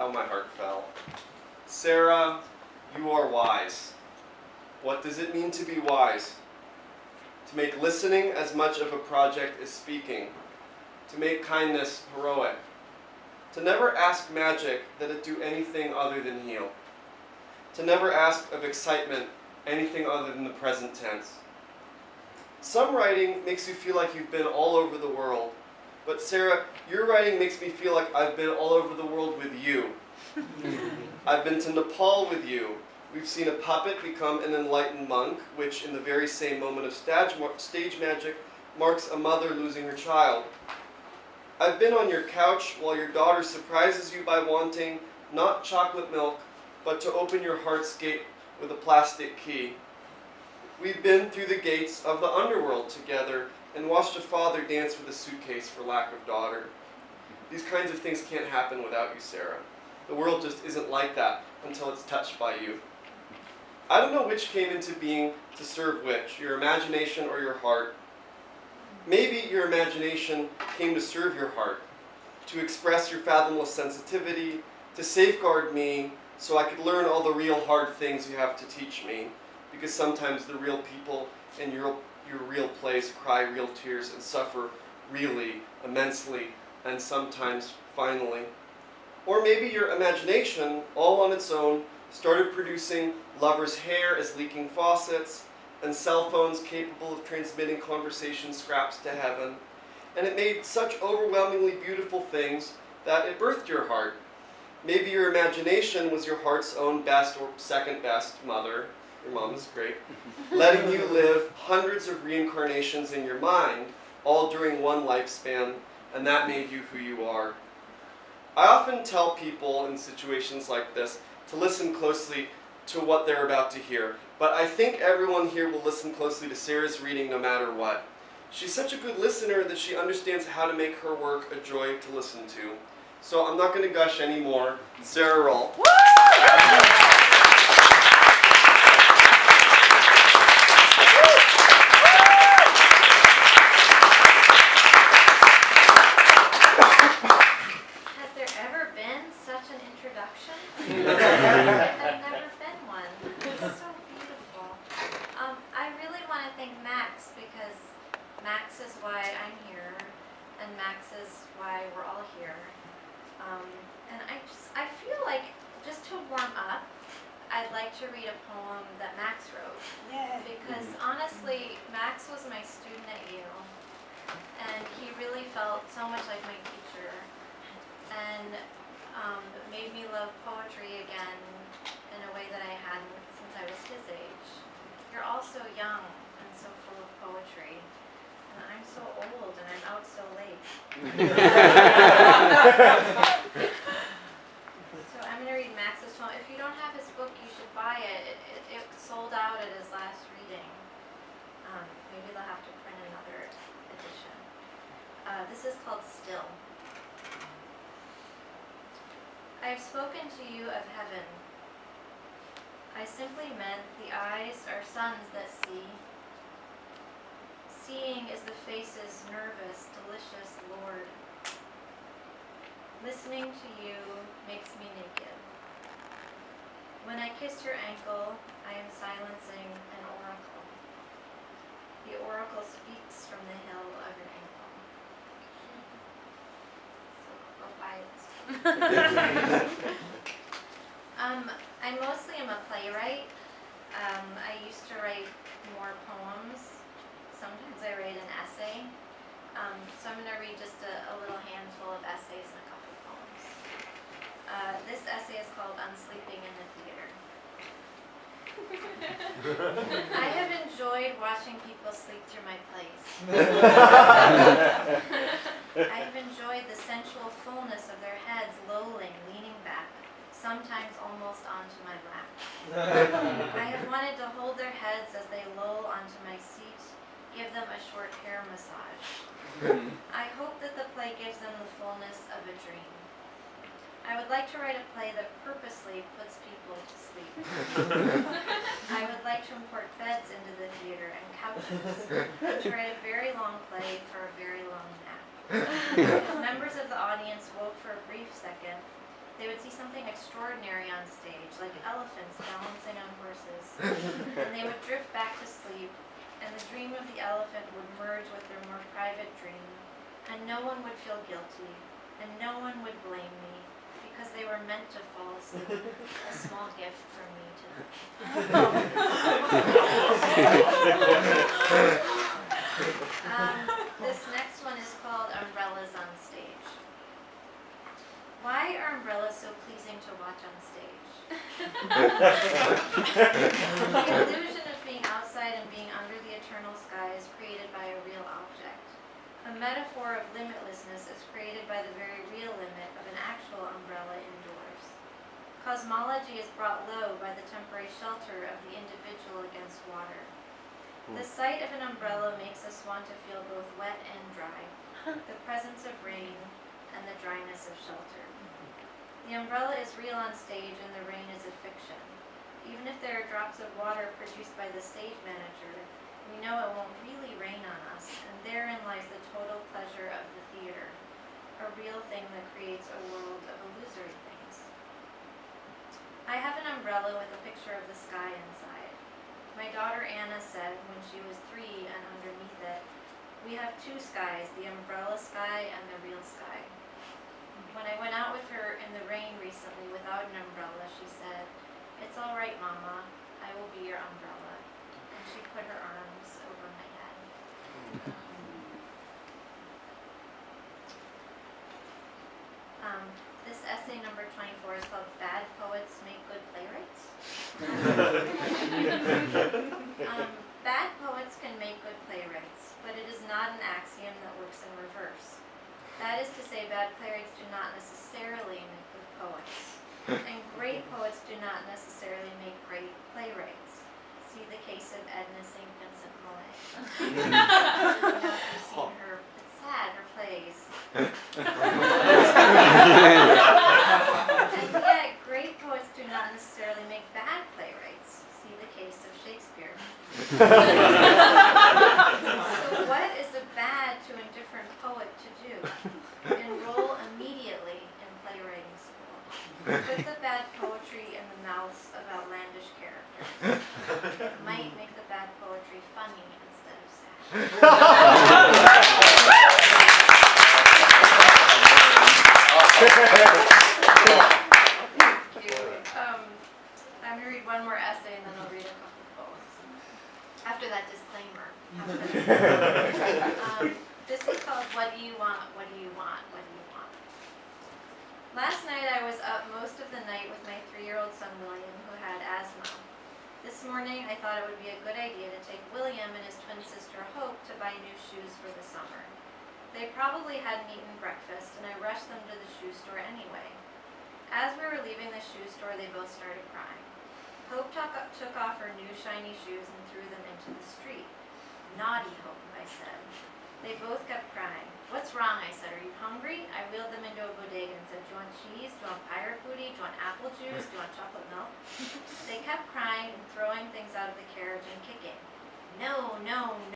how my heart fell. Sarah, you are wise. What does it mean to be wise? To make listening as much of a project as speaking. To make kindness heroic. To never ask magic that it do anything other than heal. To never ask of excitement anything other than the present tense. Some writing makes you feel like you've been all over the world. But Sarah, your writing makes me feel like I've been all over the world with you. I've been to Nepal with you. We've seen a puppet become an enlightened monk, which in the very same moment of stage magic marks a mother losing her child. I've been on your couch while your daughter surprises you by wanting not chocolate milk, but to open your heart's gate with a plastic key. We've been through the gates of the underworld together and watched a father dance with a suitcase for lack of daughter. These kinds of things can't happen without you, Sarah. The world just isn't like that until it's touched by you. I don't know which came into being to serve which, your imagination or your heart. Maybe your imagination came to serve your heart, to express your fathomless sensitivity, to safeguard me so I could learn all the real hard things you have to teach me, because sometimes the real people in your real place cry real tears and suffer really, immensely, and sometimes finally. Or maybe your imagination, all on its own, started producing lovers' hair as leaking faucets and cell phones capable of transmitting conversation scraps to heaven. And it made such overwhelmingly beautiful things that it birthed your heart. Maybe your imagination was your heart's own best or second best mother. Your mom is great. Letting you live hundreds of reincarnations in your mind, all during one lifespan, and that made you who you are. I often tell people in situations like this to listen closely to what they're about to hear, but I think everyone here will listen closely to Sarah's reading no matter what. She's such a good listener that she understands how to make her work a joy to listen to. So I'm not going to gush anymore. Sarah, roll. I've never been one. It's so beautiful. I really want to thank Max, because Max is why I'm here, and Max is why we're all here. And I feel like, just to warm up, I'd like to read a poem that Max wrote. Yay. Because honestly, Max was my student at Yale, and he really felt so much like my teacher. And it made me love poetry again in a way that I hadn't since I was his age. You're all so young and so full of poetry, and I'm so old and I'm out so late. So I'm going to read Max's poem. If you don't have his book, you should buy it. It sold out at his last reading. Maybe they'll have to print another edition. This is called Still. I have spoken to you of heaven. I simply meant the eyes are suns that see. Seeing is the face's nervous, delicious lord. Listening to you makes me naked. When I kiss your ankle, I am silencing an oracle. The oracle speaks from the hill of your ankle. So go buy it. I mostly am a playwright. I used to write more poems. Sometimes I write an essay. So I'm going to read just a little handful of essays and a couple poems. This essay is called Unsleeping in the Theater. I have enjoyed watching people sleep through my plays. I have enjoyed the sensual fullness of their heads lolling, leaning back, sometimes almost onto my lap. I have wanted to hold their heads as they loll onto my seat, give them a short hair massage. I hope that the play gives them the fullness of a dream. I would like to write a play that purposely puts people to sleep. I would like to import beds into the theater and couches, and to write a very long play for a very long nap. If members of the audience woke for a brief second, they would see something extraordinary on stage, like elephants balancing on horses. And they would drift back to sleep, and the dream of the elephant would merge with their more private dream, and no one would feel guilty, and no one would blame me, because they were meant to fall asleep. A small gift from me to them. This next one is called Umbrellas on Stage. Why are umbrellas so pleasing to watch on stage? The illusion of being outside and being under the eternal sky is created by a real object. A metaphor of limitlessness is created by the very real limit of an actual umbrella indoors. Cosmology is brought low by the temporary shelter of the individual against water. The sight of an umbrella makes us want to feel both wet and dry, the presence of rain and the dryness of shelter. The umbrella is real on stage and the rain is a fiction. Even if there are drops of water produced by the stage manager, we know it won't really rain on us, and therein lies the total pleasure of the theater, a real thing that creates a world of illusory things. I have an umbrella with a picture of the sky inside. My daughter Anna said when she was 3 and underneath it, "We have two skies, the umbrella sky and the real sky." When I went out with her in the rain recently without an umbrella, she said, "It's all right, Mama, I will be your umbrella." And she put her arms over my head. This essay number 24 is called Bad Poets Make Good Playwrights. Bad poets can make good playwrights, but it is not an axiom that works in reverse. That is to say, bad playwrights do not necessarily make good poets, and great poets do not necessarily make great playwrights. See the case of Edna St. Vincent Millay. You've seen her, it's sad, her plays. And yet, great poets do not necessarily make bad playwrights. See the case of Shakespeare. So what is a bad to indifferent poet to do? Enroll immediately in playwriting school. Put the bad poetry in the mouths of outlandish characters. It might make the bad poetry funny instead of sad. I'm going to read one more essay and then I'll read a couple of poems. After that disclaimer. This is called What Do You Want? What Do You Want? What Do You Want? Last night I was up most of the night with my 3-year-old son William, who had asthma. This morning I thought it would be a good idea to take William and his twin sister Hope to buy new shoes for the summer. They probably hadn't eaten breakfast and I rushed them to the shoe store anyway. As we were leaving the shoe store, they both started crying. Hope took off her new shiny shoes and threw them into the street. "Naughty Hope," I said. They both kept crying. "What's wrong?" I said. "Are you hungry?" I wheeled them into a bodega and said, "Do you want cheese? Do you want pirate booty? Do you want apple juice? Do you want chocolate milk?" They kept crying and throwing things out of the carriage and kicking. "No, no, no."